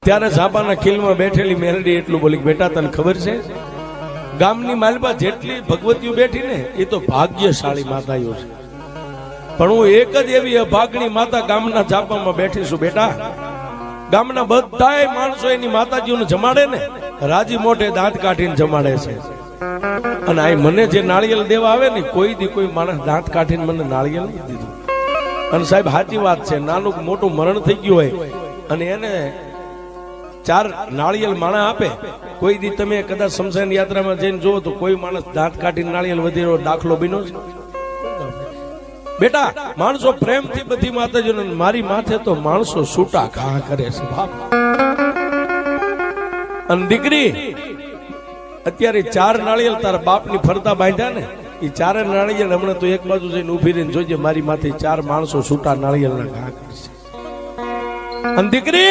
ત્યારે ઝાપાના ખીલમાં બેઠેલી મેરડી એટલું બોલી, બેટા તને ખબર છે ગામની માલપા જેટલી ભગવતીઓ બેઠી ને એ તો ભાગ્યશાળી માતાઓ છે, પણ હું એક જ એવી અભાગણી માતા ગામના ઝાપામાં બેઠી છું બેટા. ગામના બધાય માણસો એની માતાજીઓને જમાડે ને રાજી મોઢે દાંત કાઢીને જમાડે છે, અને આ મને જે નાળિયેર દેવા આવે ને કોઈ દી કોઈ માણસ દાંત કાઢીને મને નાળિયેર નથી દીધું. અને સાહેબ સાચી વાત છે, નાનું મોટું મરણ થઈ ગયું હોય અને એને 4 નાળિયેર માણા આપે, કોઈ દી તમે કદાચ શમશાન યાત્રામાં જઈને જુઓ તો કોઈ માણસ દાંત કાઢીને નાળિયેર વધેરો દાખલો બન્યો છે બેટા. માણસો પ્રેમથી બધી માતાજીઓને, મારી માથે તો માણસો છૂટા ઘા કરે છે બાપ. અને દીકરી અત્યારે 4 નાળિયેર તારા બાપની ફરતા બાંધ્યા ને, એ 4 નાળિયેર હમણાં તો એક બાજુ જઈને ઉભી રહીને જોજે, મારી માથે 4 માણસો છૂટા નાળિયેરના ઘા કરશે. અને દીકરી